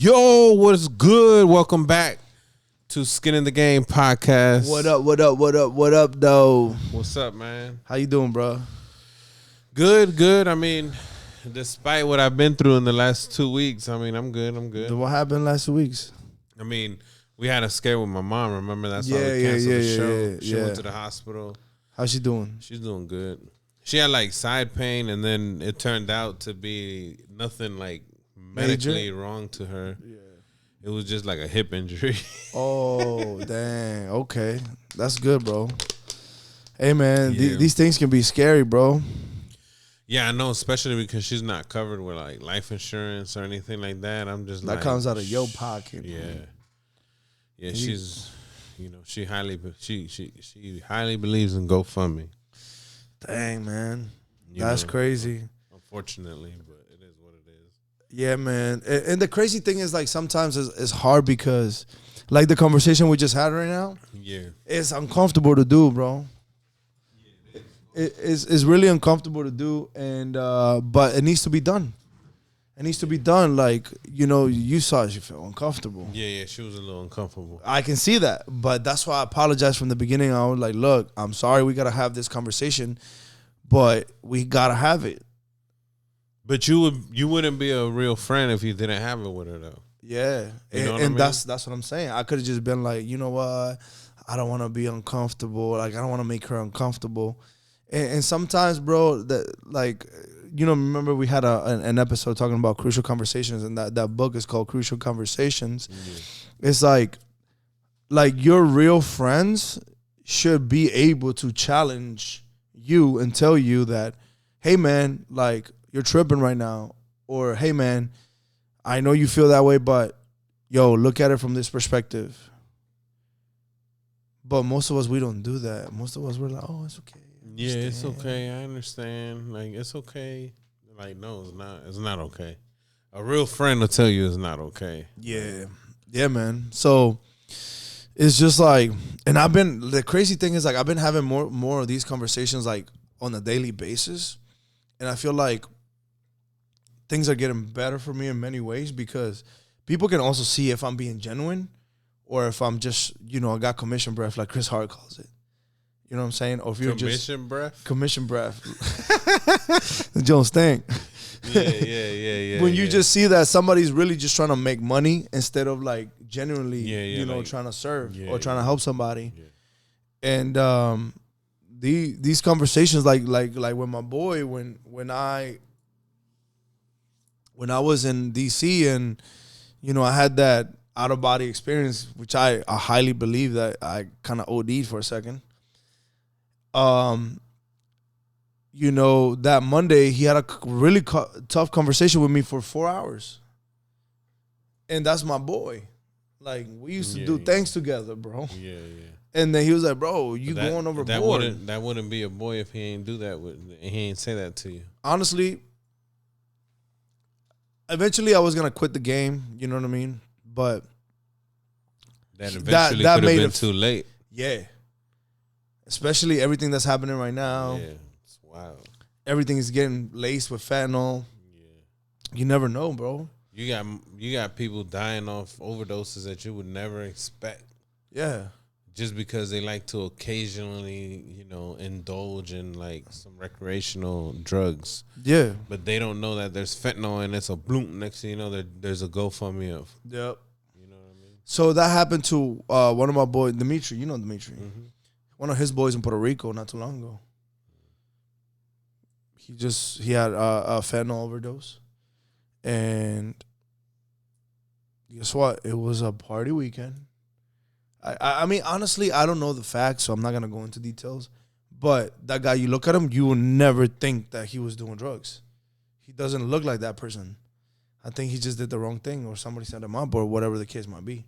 Yo, what's good? Welcome back to Skin in the Game podcast. What up, what up, what up, what up, though? What's up, man? How you doing, bro? Good. I mean, despite what I've been through in the last 2 weeks, I mean, I'm good. What happened last 2 weeks? I mean, we had a scare with my mom. Remember that's why Yeah, we canceled the show. yeah, She yeah. went to the hospital. How's she doing? She's doing good. She had like side pain, and then it turned out to be nothing like medically wrong to her. Yeah. It was just like a hip injury. Oh, dang. Okay. That's good, bro. Hey, man, Yeah. these things can be scary, bro. Yeah, I know, especially because she's not covered with like life insurance or anything like that. I'm just That comes out of your pocket. Yeah, bro. yeah. She's, she highly believes in GoFundMe. Dang, man. You That's know, crazy. Unfortunately, but it is what it is. Yeah, man. And the crazy thing is, like, sometimes it's hard because, like, the conversation we just had right now, Yeah, it's uncomfortable to do, bro. It's really uncomfortable to do, and but it needs to be done. It needs to be done. Like, you saw it, you felt uncomfortable. yeah. She was a little uncomfortable. I can see that, but that's why I apologized from the beginning. I was like, look, I'm sorry we gotta have this conversation, but we gotta have it. But you wouldn't be a real friend if you didn't have it with her though. Yeah, You know what and I mean? that's what I'm saying. I could have just been like, you know what, I don't want to be uncomfortable. Like, I don't want to make her uncomfortable. And sometimes, bro, that, like, remember we had an episode talking about crucial conversations, and that book is called Crucial Conversations. Yeah. It's like your real friends should be able to challenge you and tell you that, hey, man, like, you're tripping right now, or hey, man, I know you feel that way, but yo, look at it from this perspective. But most of us, we don't do that. Most of us, we're like, oh, it's okay. Yeah, it's okay. I understand. Like, it's okay. Like, no, it's not. It's not okay. A real friend will tell you it's not okay. Yeah, man. So it's just like, and the crazy thing is, like, I've been having more of these conversations, like, on a daily basis, and I feel like things are getting better for me in many ways because people can also see if I'm being genuine or if I'm just, I got commission breath, like Chris Hart calls it. You know what I'm saying? Or if you're commission breath? Commission breath. Jones Stank. Yeah. When you just see that somebody's really just trying to make money instead of, like, genuinely, like, trying to serve or trying to help somebody. Yeah. And these conversations, like with my boy, when I was in DC and, I had that out of body experience, which I highly believe that I kind of OD'd for a second. That Monday he had a really tough conversation with me for 4 hours, and that's my boy. Like, we used to do things together, bro. Yeah. And then he was like, "Bro, you going overboard." That wouldn't be a boy if he ain't do that. He ain't say that to you. Honestly, eventually I was gonna quit the game. You know what I mean? But that eventually could have been too late. Yeah. Especially everything that's happening right now. Yeah, it's wild. Everything is getting laced with fentanyl. Yeah. You never know, bro. You got people dying off overdoses that you would never expect. Yeah. Just because they like to occasionally, indulge in like some recreational drugs. Yeah. But they don't know that there's fentanyl and it's a bloom. Next thing you know, there's a GoFundMe of. Yep. You know what I mean? So that happened to one of my boys, Dimitri. You know Dimitri. Mm-hmm. One of his boys in Puerto Rico not too long ago. He had a fentanyl overdose. And guess what? It was a party weekend. I mean, honestly, I don't know the facts, so I'm not going to go into details. But that guy, you look at him, you will never think that he was doing drugs. He doesn't look like that person. I think he just did the wrong thing or somebody set him up or whatever the case might be.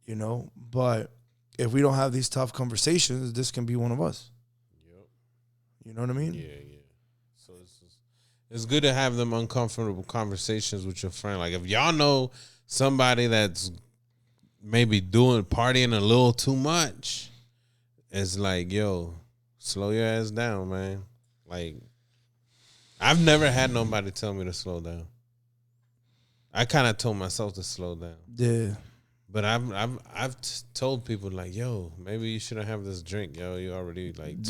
Yeah. But if we don't have these tough conversations, this can be one of us. Yep. You know what I mean? Yeah. So it's good to have them uncomfortable conversations with your friend. Like, if y'all know somebody that's maybe partying a little too much, it's like, yo, slow your ass down, man. Like, I've never had nobody tell me to slow down. I kind of told myself to slow down. Yeah. But I've told people like, yo, maybe you shouldn't have this drink, yo. You already like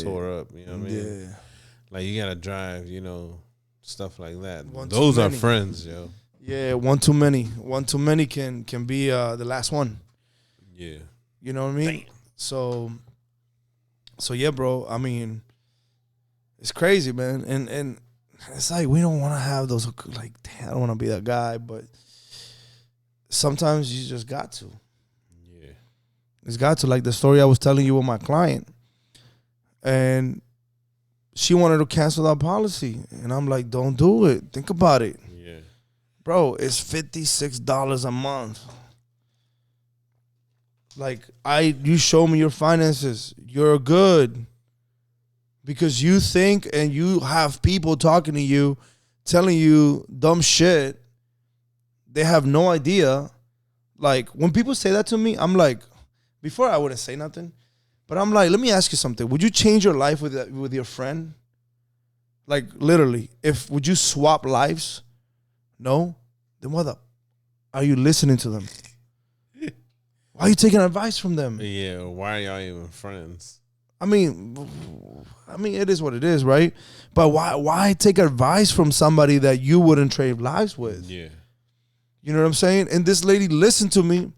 tore up. You know what I mean? Yeah. Like you gotta drive, you know, stuff like that. One Those too are many. friends, yo. Yeah, one too many. One too many can be the last one. Yeah. You know what I mean? Damn. So yeah, bro. I mean, it's crazy, man. And it's like we don't want to have those like, damn, I don't want to be that guy, but sometimes you just got to. Yeah. It's got to, like the story I was telling you with my client. And she wanted to cancel that policy. And I'm like, don't do it. Think about it. Yeah. Bro, it's $56 a month. Like, you show me your finances. You're good. Because you think and you have people talking to you, telling you dumb shit. They have no idea. Like, when people say that to me, I'm like, before I wouldn't say nothing. But I'm like, let me ask you something. Would you change your life with your friend? Like, literally. Would you swap lives? No? Then what are you listening to them? Why are you taking advice from them? Yeah. Why are y'all even friends? I mean, it is what it is, right? But why take advice from somebody that you wouldn't trade lives with? Yeah. You know what I'm saying? And this lady listened to me.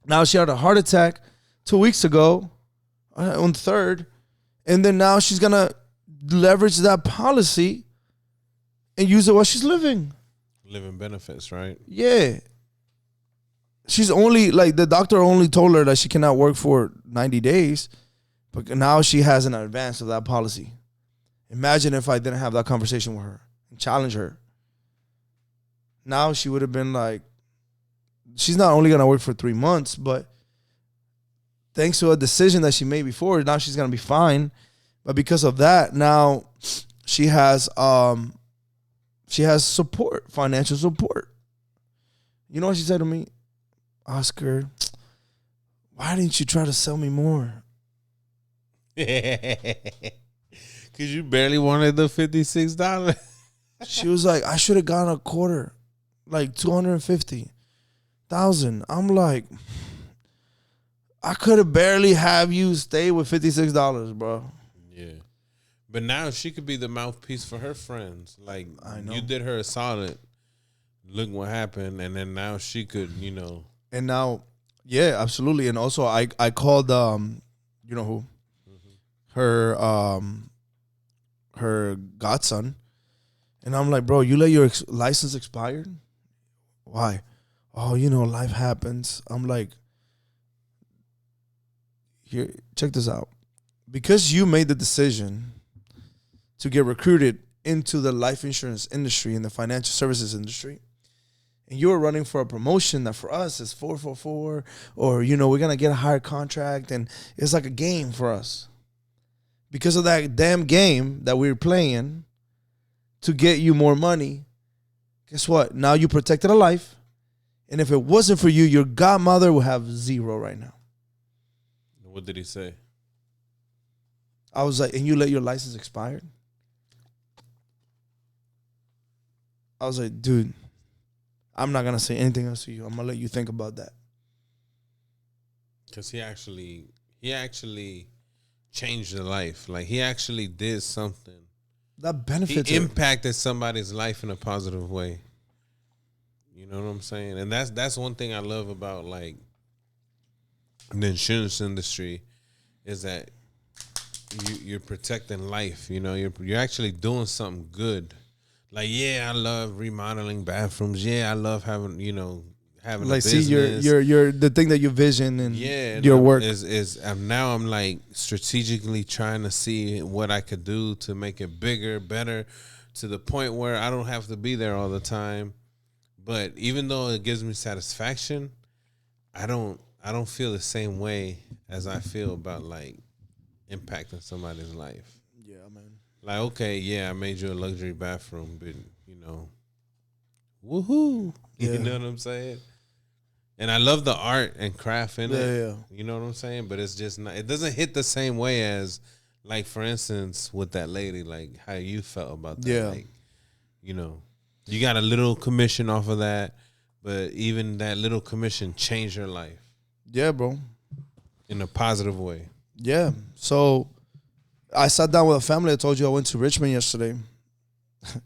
Now she had a heart attack 2 weeks ago on the 3rd. And then now she's going to leverage that policy and use it while she's living. Living benefits, right? Yeah. She's only, like, the doctor only told her that she cannot work for 90 days. But now she has an advance of that policy. Imagine if I didn't have that conversation with her and challenge her. Now she would have been like, she's not only going to work for 3 months, but thanks to a decision that she made before, now she's going to be fine. But because of that, now she has support, financial support. You know what she said to me? Oscar, why didn't you try to sell me more? Because you barely wanted the $56. She was like, I should have gotten a quarter, like 250,000. I'm like, I could have barely have you stay with $56, bro. Yeah. But now she could be the mouthpiece for her friends. Like, I know. you did her a solid. Look what happened. And then now she could, And now, yeah, absolutely. And also, I called, you know who? Mm-hmm. Her godson. And I'm like, bro, you let your license expire? Why? Oh, life happens. I'm like, here, check this out. Because you made the decision to get recruited into the life insurance industry and the financial services industry, and you were running for a promotion that for us is 444, or, we're going to get a higher contract, and it's like a game for us. Because of that damn game that we were playing to get you more money, guess what? Now you protected a life, and if it wasn't for you, your godmother would have 0 right now. What did he say? I was like, and you let your license expire? I was like, dude, I'm not going to say anything else to you. I'm going to let you think about that. Because he actually changed your life. Like, he actually did something. That benefits He her. impacted somebody's life in a positive way. You know what I'm saying? And that's one thing I love about, like, the insurance industry is that you're protecting life. You're actually doing something good. Like, yeah, I love remodeling bathrooms. Yeah, I love having having Like, a business. see your the thing that you vision and your no, work is now I'm like strategically trying to see what I could do to make it bigger, better, to the point where I don't have to be there all the time. But even though it gives me satisfaction, I don't feel the same way as I feel about, like, impacting somebody's life. Yeah, man. Like, okay, yeah, I made you a luxury bathroom, but woohoo. Yeah. You know what I'm saying? And I love the art and craft in it. Yeah. You know what I'm saying? But it's just not, it doesn't hit the same way as, like, for instance, with that lady, like, how you felt about that. Yeah. Like, You got a little commission off of that, but even that little commission changed your life Yeah, bro. in a positive way. Yeah. So I sat down with a family. I told you I went to Richmond yesterday.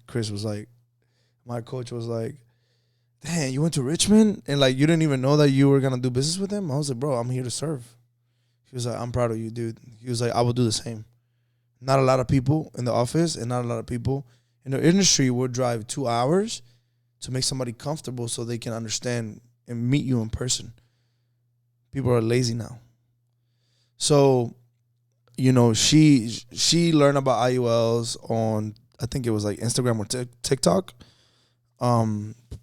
Chris was like, my coach was like, "Damn, you went to Richmond and like you didn't even know that you were gonna do business with him?" I was like, "Bro, I'm here to serve." He was like, "I'm proud of you, dude." He was like, "I will do the same." Not a lot of people in the office and not a lot of people in the industry would drive 2 hours to make somebody comfortable so they can understand and meet you in person. People are lazy now. So, you know, she learned about IULs on, I think it was like Instagram or TikTok.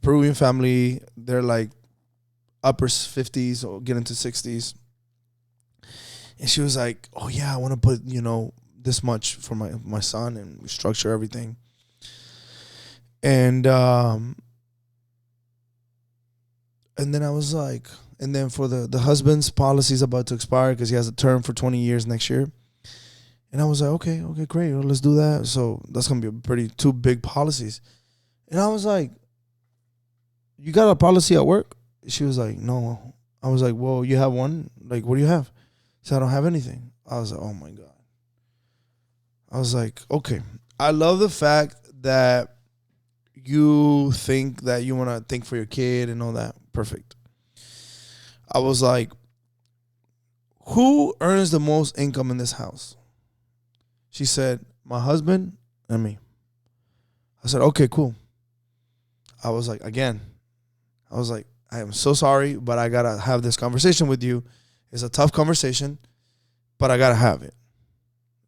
Peruvian family, they're like upper 50s or get into 60s. And she was like, "Oh yeah, I want to put, you know, this much for my son and structure everything." And then I was like, and then for the husband's policy is about to expire because he has a term for 20 years next year. And I was like, okay, great. Well, let's do that. So that's going to be two big policies. And I was like, "You got a policy at work?" She was like, "No." I was like, "Well, you have one? Like, what do you have?" She said, "I don't have anything." I was like, "Oh my God." I was like, okay. I love the fact that you think that you want to think for your kid and all that. Perfect. I was like, who earns the most income in this house? She said, "My husband and me." I said, "Okay, cool." I was like, again, I was like, "I am so sorry, but I got to have this conversation with you. It's a tough conversation, but I got to have it.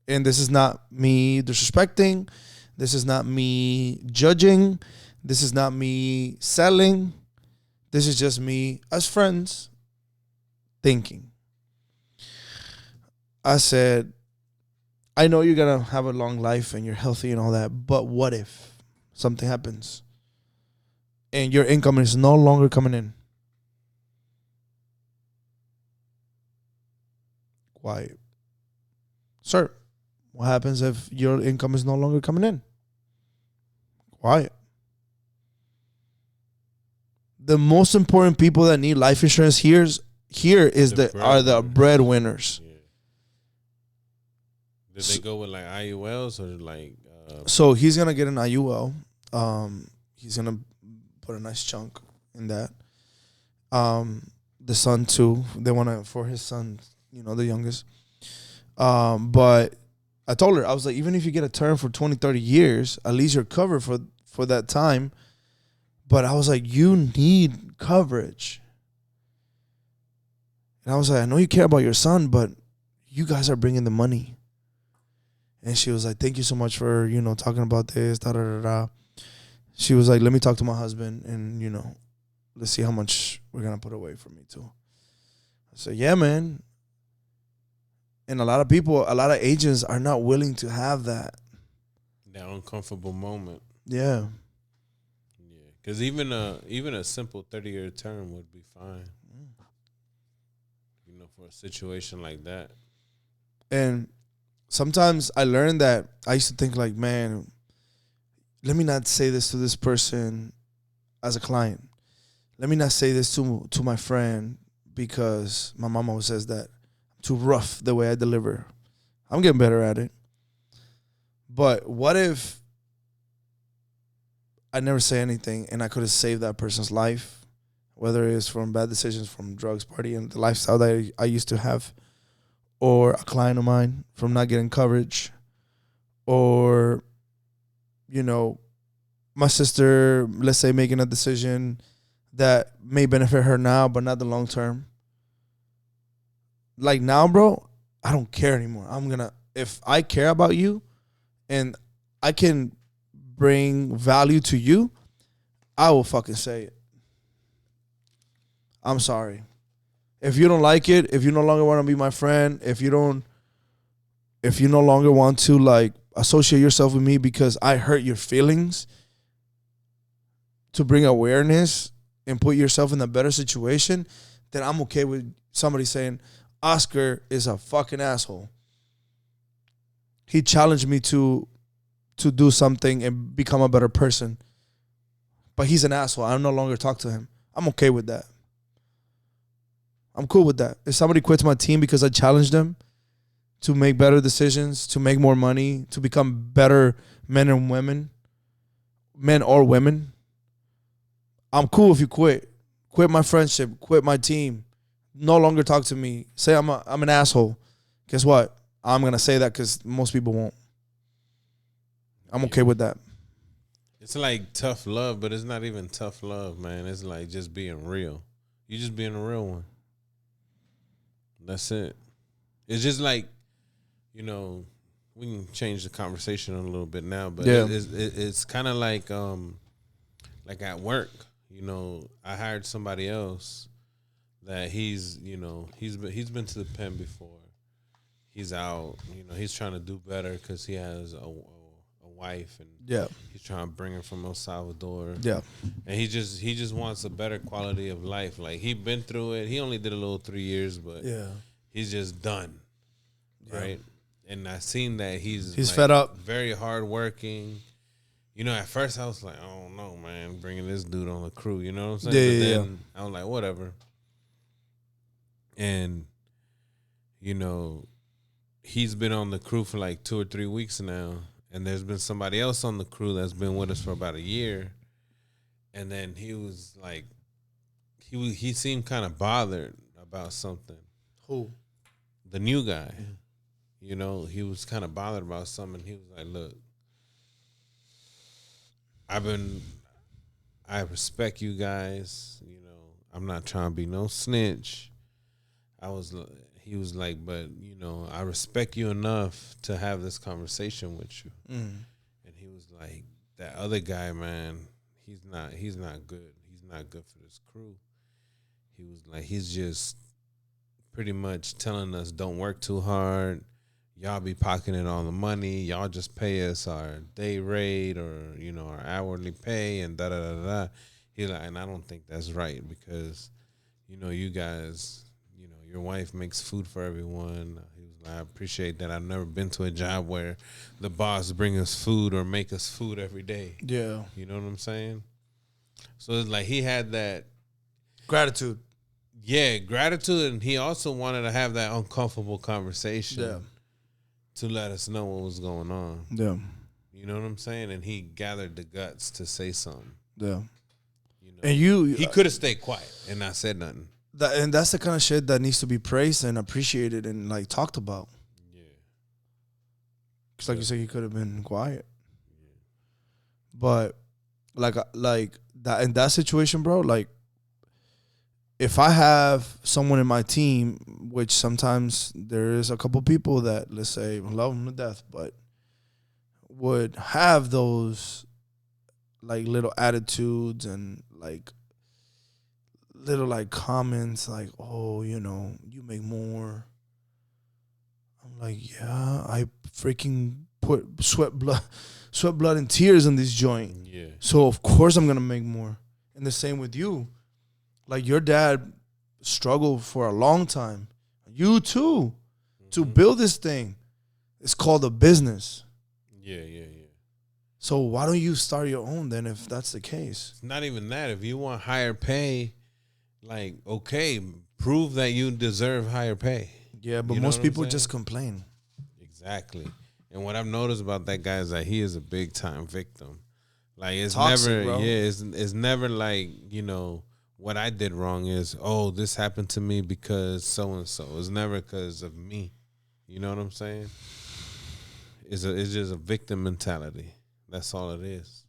And this is not me disrespecting. This is not me judging. This is not me selling. This is just me as friends thinking." I said, "I know you're going to have a long life and you're healthy and all that, but what if something happens and your income is no longer coming in?" Quiet. "Sir, what happens if your income is no longer coming in?" Quiet. The most important people that need life insurance here are the breadwinners. Yeah. Did they go with like IULs or like? So he's gonna get an IUL. He's gonna put a nice chunk in that. The son too. They want to for his son, you know, the youngest. But I told her, I was like, even if you get a term for 20, 30 years, at least you're covered for that time. But I was like, you need coverage. And I was like, I know you care about your son, but you guys are bringing the money. And she was like, "Thank you so much for, you know, talking about this, da da da da." She was like, "Let me talk to my husband and, you know, let's see how much we're going to put away for me too." I said, "Yeah, man." And a lot of agents are not willing to have that uncomfortable moment. Yeah. Yeah, because even a simple 30-year term would be fine. You know, for a situation like that. And sometimes I learned that I used to think like, man, let me not say this to this person as a client. Let me not say this to my friend because my mom always says that I'm too rough the way I deliver. I'm getting better at it. But what if I never say anything and I could have saved that person's life, whether it's from bad decisions, from drugs, party, and the lifestyle that I used to have, or a client of mine from not getting coverage, or, you know, my sister, let's say, making a decision that may benefit her now, but not the long term. Like now, bro, I don't care anymore. If I care about you and I can bring value to you, I will fucking say it. I'm sorry. If you don't like it, if you no longer want to be my friend, if you no longer want to like associate yourself with me because I hurt your feelings, to bring awareness and put yourself in a better situation, then I'm okay with somebody saying, Oscar is a fucking asshole. He challenged me to do something and become a better person. but he's an asshole. I no longer talk to him. I'm okay with that. I'm cool with that. If somebody quits my team because I challenged them to make better decisions, to make more money, to become better men and women, men or women, I'm cool if you quit. Quit my friendship. Quit my team. No longer talk to me. Say I'm an asshole. Guess what? I'm going to say that because most people won't. I'm okay with that. It's like tough love, but it's not even tough love, man. It's like just being real. You just being a real one. That's it. It's just like, you know, we can change the conversation a little bit now, but Yeah. it's kind of like at work. You know, I hired somebody else that he's been to the pen before. He's out. You know, he's trying to do better because he has a wife, and Yeah. he's trying to bring her from El Salvador. Yeah. And he just wants a better quality of life. Like, he been through it. He only did a little 3 years, but Yeah. he's just done. Right? And I seen that he's like fed up. very hardworking. You know, at first I was like, I don't know, man, bringing this dude on the crew. You know what I'm saying? Yeah, But yeah, then I was like, whatever. And, you know, he's been on the crew for like 2 or 3 weeks now. And there's been somebody else on the crew that's been with us for about a year. And then he was like, he seemed kind of bothered about something. Who? The new guy. You know, he was kind of bothered about something. He was like, look, I respect you guys. You know, I'm not trying to be no snitch. He was like, but, you know, I respect you enough to have this conversation with you. And he was like, that other guy, man, he's not good. He's not good for this crew. He was like, he's just pretty much telling us don't work too hard. Y'all be pocketing all the money. Y'all just pay us our day rate or, you know, our hourly pay and da-da-da-da. He's like, and I don't think that's right because, you know, you guys, you know, your wife makes food for everyone. He was like, I appreciate that. I've never been to a job where the boss bring us food or make us food every day. Yeah. You know what I'm saying? So it's like he had that Gratitude. Yeah, gratitude, and he also wanted to have that uncomfortable conversation to let us know what was going on. Yeah. You know what I'm saying? And he gathered the guts to say something. Yeah. You know, And he could have stayed quiet and not said nothing. And that's the kind of shit that needs to be praised and appreciated and like talked about. Yeah. Because like you said, he could have been quiet. Yeah. But like that in that situation, bro, like if I have someone in my team, which sometimes there is a couple people that, let's say, love them to death, but would have those like little attitudes and like little like comments like, oh, you know, you make more. I'm like, yeah, I freaking put sweat, blood, and tears in this joint. Yeah. So of course I'm gonna make more. And the same with you. Like your dad struggled for a long time. You too, to build this thing. It's called a business. Yeah. So why don't you start your own then if that's the case? It's not even that. If you want higher pay, like, okay, prove that you deserve higher pay. Yeah, but You know most what I'm people saying? just complain. Exactly. And what I've noticed about that guy is that he is a big time victim. Like it's Toxic, never, bro. it's never like, you know, what I did wrong is, oh, this happened to me because so and so. It's never because of me. You know what I'm saying? It's just a victim mentality. That's all it is.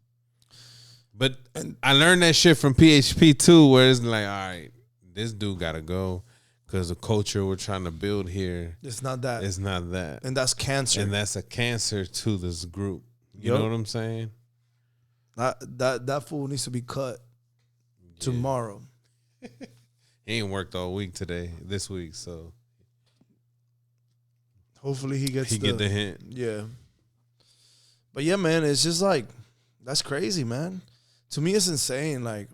But I learned that shit from PHP too, where it's like, all right, this dude gotta go because the culture we're trying to build here, It's not that. it's not that. And that's cancer. And that's a cancer to this group. You Yup. know what I'm saying? That fool needs to be cut tomorrow. He ain't worked all week this week, so Hopefully he gets get the hint. Yeah. But yeah, man, it's just like, that's crazy, man. To me, it's insane. Like,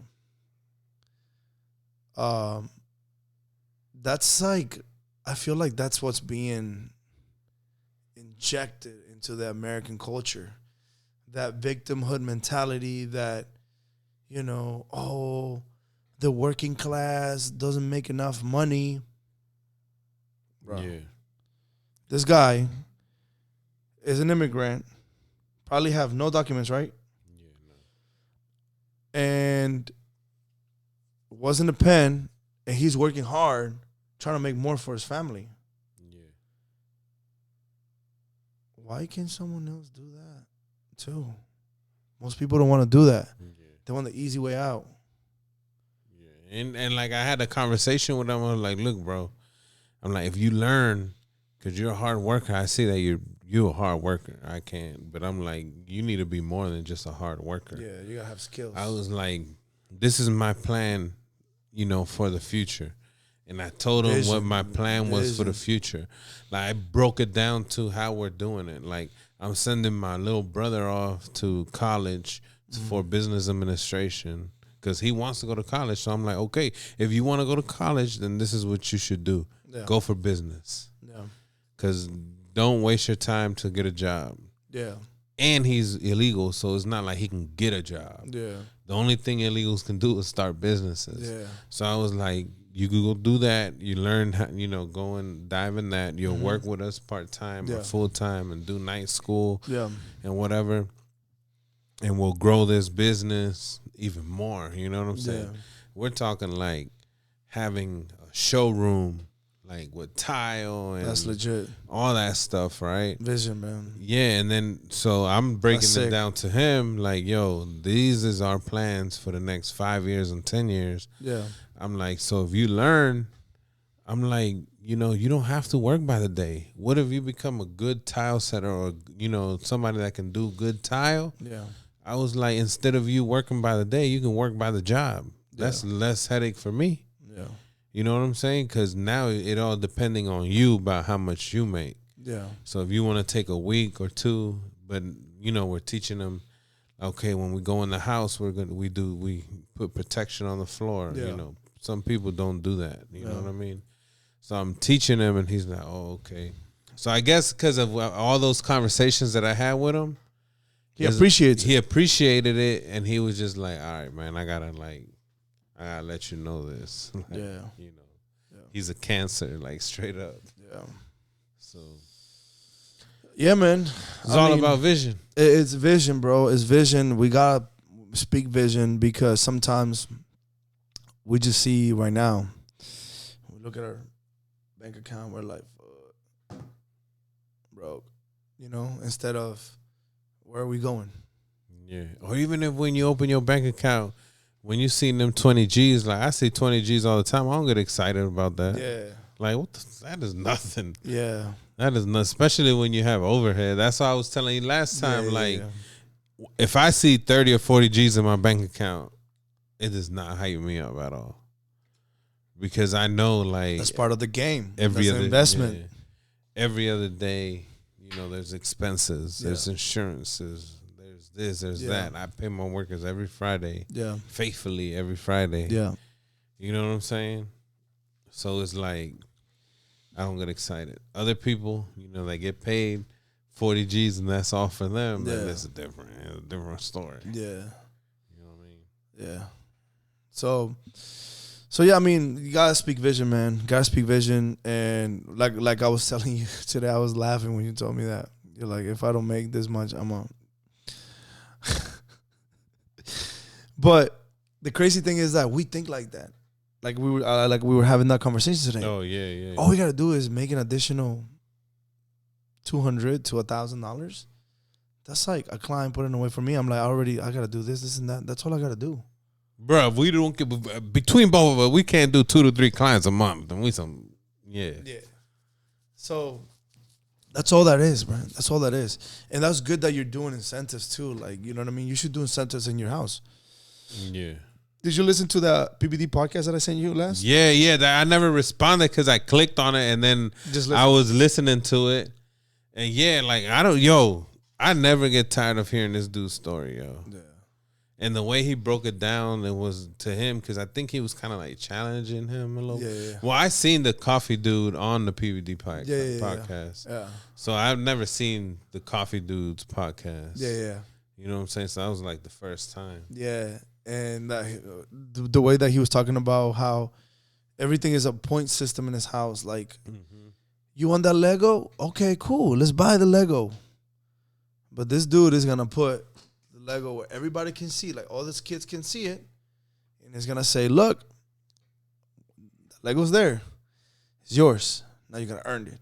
that's like, I feel like that's what's being injected into the American culture. That victimhood mentality that, you know, oh, the working class doesn't make enough money. Bro. Yeah. This guy is an immigrant, probably have no documents, right? Yeah. No. And wasn't a pen, and he's working hard, trying to make more for his family. Yeah. Why can't someone else do that too? Most people don't want to do that. Yeah. They want the easy way out. Yeah. And like I had a conversation with him. I was like, look, bro. I'm like, if you learn, because you're a hard worker, I see that you're a hard worker. I can't. But I'm like, you need to be more than just a hard worker. Yeah, you gotta have skills. I was like, this is my plan, you know, for the future. And I told him what my plan was for the future. Like I broke it down to how we're doing it. Like I'm sending my little brother off to college for business administration because he wants to go to college. So I'm like, okay, if you want to go to college, then this is what you should do. Yeah. Go for business. Yeah. Because don't waste your time to get a job. Yeah. And he's illegal, so it's not like he can get a job. Yeah. The only thing illegals can do is start businesses. Yeah. So I was like, you could go do that. You learn how, you know, go and dive in that. You'll work with us part-time or full-time and do night school and whatever. And we'll grow this business even more. You know what I'm saying? Yeah. We're talking like having a showroom, like with tile and That's legit. all that stuff, right? Vision, man. Yeah, and then so I'm breaking That's it sick. down to him like, yo, these is our plans for the next 5 years and 10 years. Yeah. I'm like, so if you learn, I'm like, you know, you don't have to work by the day. What if you become a good tile setter or, you know, somebody that can do good tile? Yeah. I was like, instead of you working by the day, you can work by the job. That's less headache for me. Yeah. You know what I'm saying? Because now it all depending on you about how much you make. Yeah. So if you want to take a week or two, but you know we're teaching them, okay, when we go in the house, we put protection on the floor. Yeah. You know, some people don't do that. You know Yeah. what I mean? So I'm teaching him, and he's like, oh, okay. So I guess because of all those conversations that I had with him, He appreciates it. He appreciated it, and he was just like, all right, man, I gotta let you know this. Like, Yeah. you know, he's a Cancer, like straight up. Yeah. So Yeah, man. it's all about vision. It's vision, bro. It's vision. We gotta speak vision because sometimes we just see right now. We look at our bank account, we're like, fuck, bro. You know, instead of where are we going? Yeah. Or even if when you open your bank account, when you see them 20 G's, like I see 20 G's all the time, I don't get excited about that. Yeah. Like that is nothing. Yeah. That is not, especially when you have overhead. That's what I was telling you last time. If I see 30 or 40 G's in my bank account, it does not hype me up at all. Because I know, like, that's part of the game. Every That's other an investment. yeah. Every other day, you know, there's expenses, there's insurances, there's this, there's that. I pay my workers every Friday. Yeah. Faithfully every Friday. Yeah. You know what I'm saying? So it's like, I don't get excited. Other people, you know, they get paid 40 G's and that's all for them. Then it's a different story. Yeah. You know what I mean? Yeah. So yeah, I mean, you gotta speak vision, man. Gotta speak vision, and like I was telling you today, I was laughing when you told me that. You're like, if I don't make this much, I'm on. But the crazy thing is that we think like that. Like we were having that conversation today. Oh yeah. All we gotta do is make an additional $200 to $1,000. That's like a client putting away for me. I'm like, I gotta do this, and that. That's all I gotta do. Bro, if we don't get between both of us, we can't do 2 to 3 clients a month. And Yeah. So that's all that is, man. That's all that is. And that's good that you're doing incentives too. Like, you know what I mean? You should do incentives in your house. Yeah. Did you listen to the PBD podcast that I sent you last? Yeah. I never responded because I clicked on it and then I was listening to it. And yeah, like I never get tired of hearing this dude's story, yo. Yeah. And the way he broke it down, it was to him because I think he was kind of like challenging him a little. Yeah. Well, I seen the coffee dude on the PVD podcast. Yeah. So I've never seen the coffee dude's podcast. Yeah. You know what I'm saying? So that was like the first time. Yeah. and the way that he was talking about how everything is a point system in his house. Like, you want that Lego? Okay, cool. Let's buy the Lego. But this dude is gonna put the Lego where everybody can see, like all these kids can see it, and he's gonna say, "Look, the Lego's there. It's yours. Now you're gonna earn it.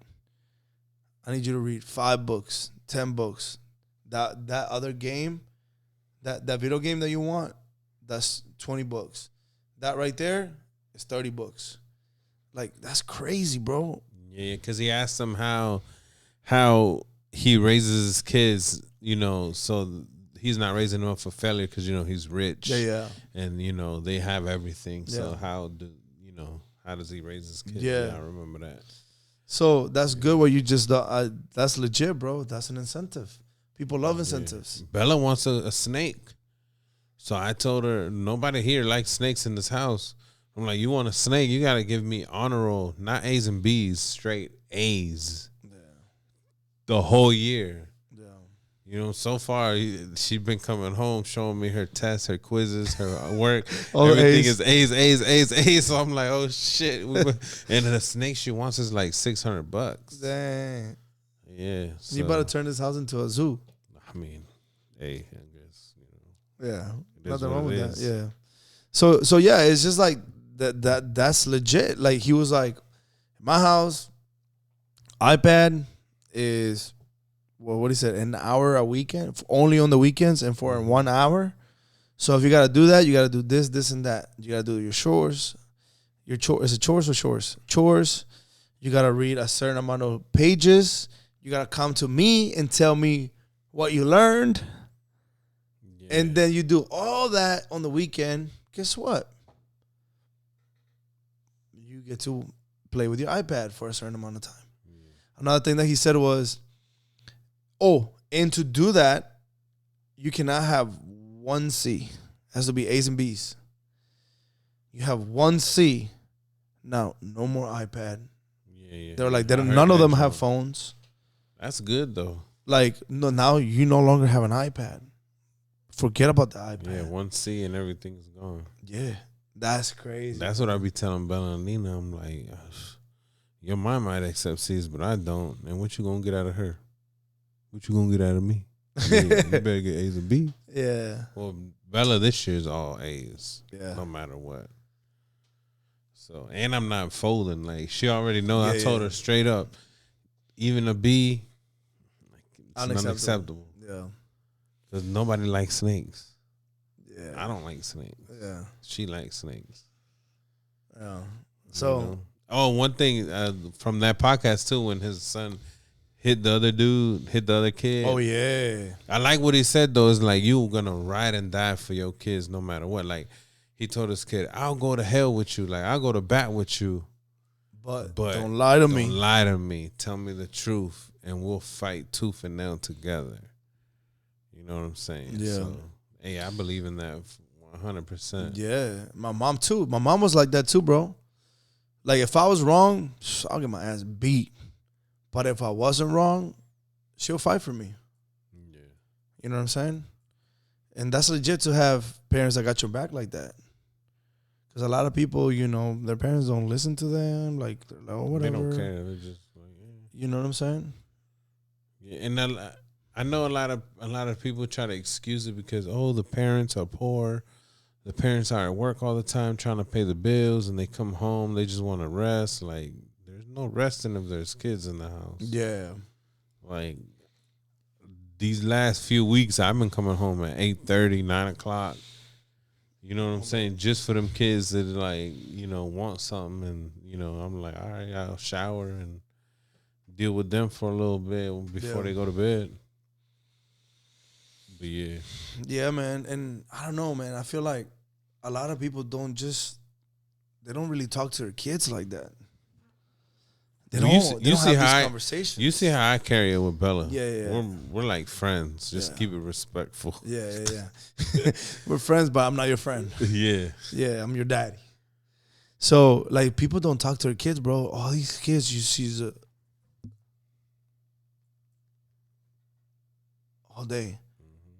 I need you to read 5 books, 10 books. That other game, that video game that you want, that's 20 books. That right there is 30 books. Like, that's crazy, bro." Yeah, because he asked him how he raises his kids, you know, so he's not raising them up for failure because, you know, he's rich. Yeah. And, you know, they have everything. So Yeah. how does he raise his kids? Yeah. I remember that. So that's good what you just that's legit, bro. That's an incentive. People love incentives. Bella wants a snake. So I told her, nobody here likes snakes in this house. I'm like, you want a snake? You got to give me honor roll, not A's and B's, straight A's. Yeah. The whole year. Yeah. You know, so far, she's been coming home, showing me her tests, her quizzes, her work. Oh, Everything A's. is A's. So I'm like, oh, shit. And the snake she wants is like $600. Dang. Yeah. So, You better turn this house into a zoo. I mean, hey, I guess, you know. Yeah. It is Nothing what wrong it with that. is. Yeah. So yeah, it's just like that's legit. Like, he was like, my house, iPad is, well, what he said, an hour a weekend, only on the weekends and for 1 hour. So if you got to do that, you got to do this, and that. You got to do your chores. Is it chores or chores? Chores. You got to read a certain amount of pages. You got to come to me and tell me what you learned. Yeah. And then you do all that on the weekend. Guess what? You get to play with your iPad for a certain amount of time. Another thing that he said was, and to do that, you cannot have 1 C. It has to be A's and B's. You have 1 C. Now, no more iPad. Yeah. They're like, I heard none of them that, have Joe. phones. That's good, though. Like, no, now you no longer have an iPad. Forget about the iPad. Yeah, 1 C and everything's gone. Yeah. That's crazy. That's what I be telling Bella and Nina. I'm like, your mom might accept C's, but I don't. And what you gonna get out of her? What you gonna get out of me? I mean, you better get A's and B's. Yeah. Well, Bella this year is all A's. Yeah. No matter what. So, and I'm not folding. Like, she already knows. I told her straight up, even a B, it's unacceptable. Yeah. Because nobody likes snakes. Yeah. I don't like snakes. Yeah. She likes snakes. Yeah. So, You know? Oh, one thing from that podcast too, when his son hit the other dude, hit the other kid. oh yeah. I like what he said though. It's like, you gonna ride and die for your kids no matter what. Like, he told his kid, I'll go to hell with you. Like, I'll go to bat with you. But Don't lie to me. Don't lie to me. Tell me the truth, and we'll fight tooth and nail together. You know what I'm saying? Yeah. So, hey, I believe in that 100%. Yeah. My mom too. My mom was like that too, bro. Like, if I was wrong, I'll get my ass beat. But if I wasn't wrong, she'll fight for me. Yeah. You know what I'm saying? And that's legit to have parents that got your back like that. Because a lot of people, you know, their parents don't listen to them. Like, they're like, oh, whatever. They don't care. They're just like, yeah. You know what I'm saying? Yeah, and I know a lot of people try to excuse it because, the parents are poor. The parents are at work all the time trying to pay the bills, and they come home, they just want to rest. Like, there's no resting if there's kids in the house. Yeah. Like, these last few weeks, I've been coming home at 8:30, 9 o'clock. You know what I'm saying? Just for them kids that, like, you know, want something. And, you know, I'm like, all right, I'll shower and deal with them for a little bit before they go to bed. But, yeah. Yeah, man. And I don't know, man. I feel like a lot of people don't really talk to their kids like that. They don't have these conversations. You see how I carry it with Bella. Yeah. We're like friends. Just Yeah. keep it respectful. Yeah. We're friends, but I'm not your friend. Yeah. Yeah, I'm your daddy. So, like, people don't talk to their kids, bro. All these kids you see all day.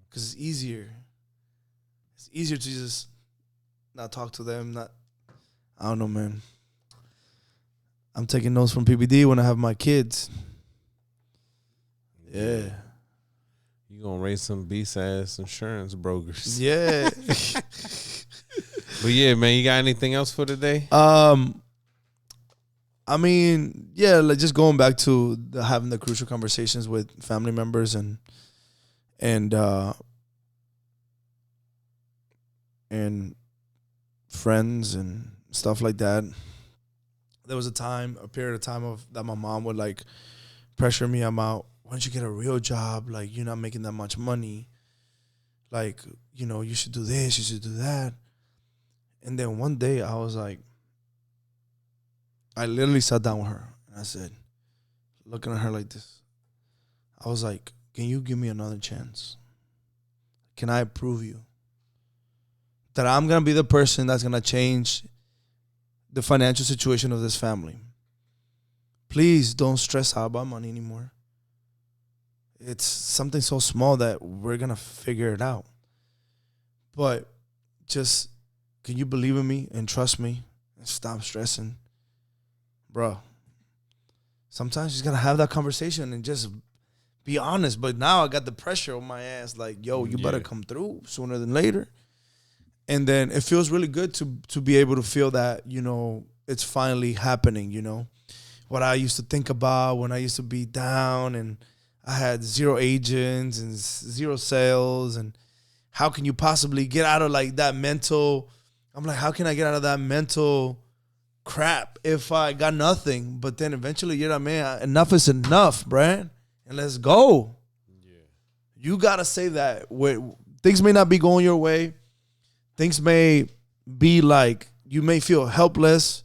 Because it's easier. It's easier to just not talk to them. Not, I don't know, man. I'm taking notes from PBD when I have my kids. Yeah. You gonna raise some beast ass insurance brokers. Yeah. But yeah, man, you got anything else for today? I mean, yeah, like just going back to having the crucial conversations with family members and friends and stuff like that. There was a period of time that my mom would like pressure me about, why don't you get a real job? Like, you're not making that much money. Like, you know, you should do this, you should do that. And then one day I was like, I literally sat down with her and I said, looking at her like this, I was like, can you give me another chance? Can I prove you that I'm going to be the person that's going to change the financial situation of this family? Please don't stress out about money anymore. It's something so small that we're going to figure it out. But just, can you believe in me and trust me and stop stressing? Bro, sometimes you just got to have that conversation and just be honest. But now I got the pressure on my ass like, yo, you better come through sooner than later. And then it feels really good to be able to feel that, you know, it's finally happening, you know. What I used to think about when I used to be down and I had 0 agents and 0 sales, and how can you possibly get out of like that mental, I'm like, how can I get out of that mental crap if I got nothing? But then eventually you're like, man, enough is enough, Brian, and let's go. Yeah. You got to say that. Things may not be going your way. Things may be like, you may feel helpless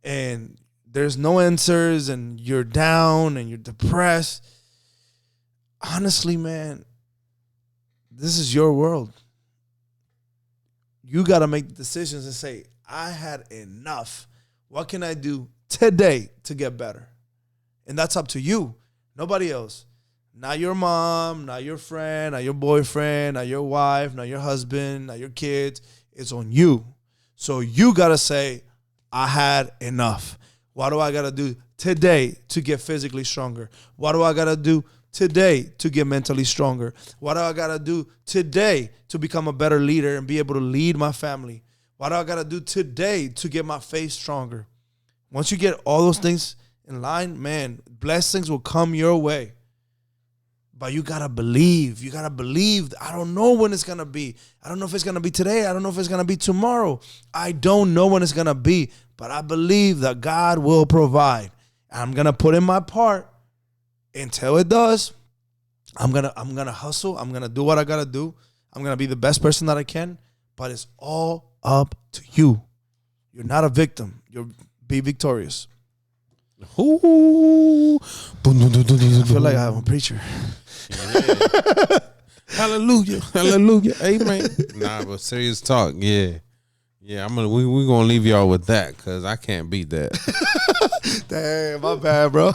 and there's no answers and you're down and you're depressed. Honestly, man, this is your world. You got to make decisions and say, I had enough. What can I do today to get better? And that's up to you. Nobody else. Not your mom, not your friend, not your boyfriend, not your wife, not your husband, not your kids. It's on you. So you got to say, I had enough. What do I got to do today to get physically stronger? What do I got to do today to get mentally stronger? What do I got to do today to become a better leader and be able to lead my family? What do I got to do today to get my faith stronger? Once you get all those things in line, man, blessings will come your way. But you got to believe. You got to believe. I don't know when it's going to be. I don't know if it's going to be today. I don't know if it's going to be tomorrow. I don't know when it's going to be. But I believe that God will provide. I'm going to put in my part until it does. I'm going to hustle. I'm going to do what I got to do. I'm going to be the best person that I can. But it's all up to you. You're not a victim. You're be victorious. Ooh. I feel like I'm a preacher. Yeah. Hallelujah. Hallelujah. Amen. Nah, but serious talk. Yeah. Yeah, we're gonna leave y'all with that because I can't beat that. Damn, my bad, bro.